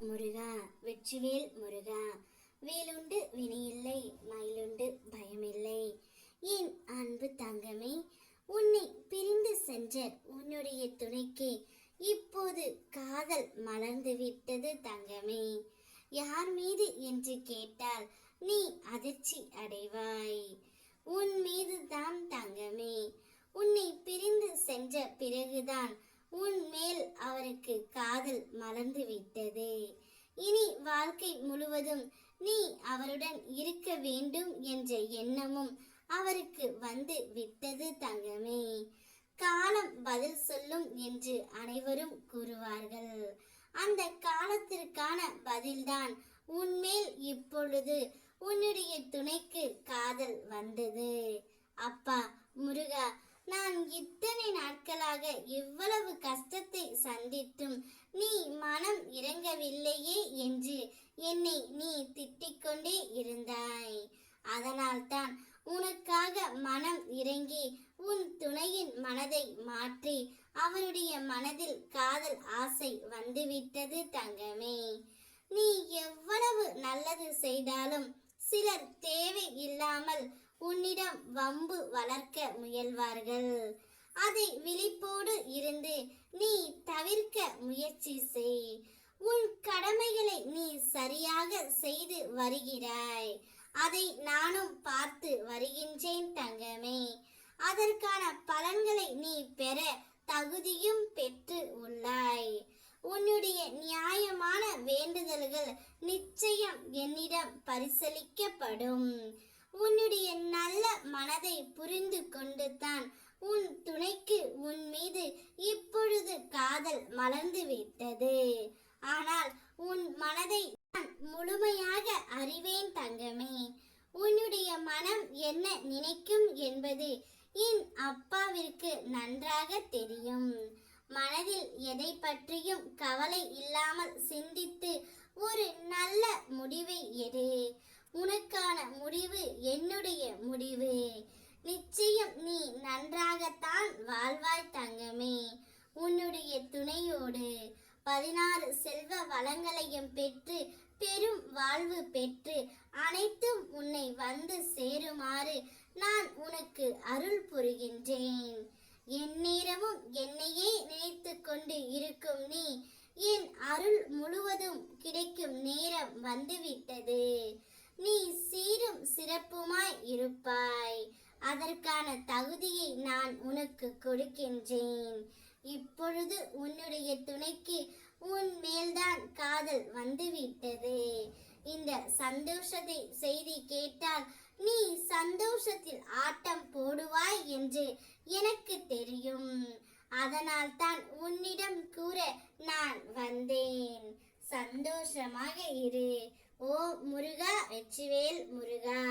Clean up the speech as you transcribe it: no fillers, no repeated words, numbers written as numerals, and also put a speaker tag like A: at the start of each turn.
A: முருகா, வெற்றிவேல் முருகா. வேலுண்டு வினையில்லை, மயிலுண்டு பயமில்லை. என் அன்பு தங்கமே, உன்னை பிரிந்து சென்ற உன்னுடைய துணைக்கு இப்போது காதல் மலர்ந்து விட்டது தங்கமே. யார் மீது என்று கேட்டால் நீ அதிர்ச்சி அடைவாய். உன் மீது தான் தங்கமே. உன்னை பிரிந்து சென்ற பிறகுதான் உன் மேல் அவருக்கு காதல் மலர்ந்து விட்டது. இனி வாழ்க்கை முழுவதும் நீ அவருடன் இருக்க வேண்டும் என்ற எண்ணமும் அவருக்கு வந்து விட்டது தங்கமே. காலம் பதில் சொல்லும் என்று அனைவரும் கூறுவார்கள். அந்த காலத்திற்கான பதில்தான் உன்மேல் இப்பொழுது உன்னுடைய துணைக்கு காதல் வந்தது. அப்பா முருகா, நான் இத்தனை நாட்களாக எவ்வளவு கஷ்டத்தை சந்தித்தும் நீ மனம் இறங்கவில்லையே என்று என்னை நீ திட்டிக்கொண்டே இருந்தாய். அதனால்தான் உனக்காக மனம் இறங்கி உன் துணையின் மனதை மாற்றி அவருடைய மனதில் காதல் ஆசை வந்துவிட்டது தங்கமே. நீ எவ்வளவு நல்லது செய்தாலும் சிலர் தேவை இல்லாமல் உன்னிடம் வம்பு வளர்க்க முயல்வார்கள். அதை விழிப்போடு இருந்து நீ தவிர்க்க முயற்சி செய். உன் கடமைகளை நீ சரியாக செய்து வருகிறாய். அதை நானும் பார்த்து வருகின்றேன் தங்கமே. அதற்கான பலன்களை நீ பெற தகுதியும் பெற்று உள்ளாய். உன்னுடைய நியாயமான வேண்டுதல்கள் நிச்சயம் என்னிடம் பரிசீலிக்கப்படும். உன்னுடைய நல்ல மனதை புரிந்து கொண்டு தான் உன் துணைக்கு உன் மீது இப்பொழுது காதல் மலர்ந்து விட்டது. ஆனால் உன் மனதை நான் முழுமையாக அறிவேன் தங்கமே. உன்னுடைய மனம் என்ன நினைக்கும் என்பது என் அப்பாவிற்கு நன்றாக தெரியும். மனதில் எதை பற்றியும் கவலை இல்லாமல் சிந்தித்து ஒரு நல்ல முடிவை எடு. உனக்கான முடிவு என்னுடைய முடிவு. நிச்சயம் நீ நன்றாகத்தான் வாழ்வாய் தங்கமே. உன்னுடைய துணையோடு 16 செல்வ வளங்களையும் பெற்று பெரும் வாழ்வு பெற்று அனைத்தும் உன்னை வந்து சேருமாறு நான் உனக்கு அருள் புரிகின்றேன். எந்நேரமும் என்னையே நினைத்து கொண்டு இருக்கும் நீ என் அருள் முழுவதும் கிடைக்கும் நேரம் வந்துவிட்டது. நீ சீரும் சிறப்புமாய் இருப்பாய். அதற்கான தகுதியை நான் உனக்கு கொடுக்கின்றேன். இப்பொழுது உன்னுடைய துணைக்கு உன் மேல்தான் காதல் வந்துவிட்டது. இந்த சந்தோஷத்தை செய்தி கேட்டால் நீ சந்தோஷத்தில் ஆட்டம் போடுவாய் என்று எனக்கு தெரியும். அதனால் தான் உன்னிடம் கூற நான் வந்தேன். சந்தோஷமாக இரு. ஓ முருகா, வெற்றிவேல் முருகா.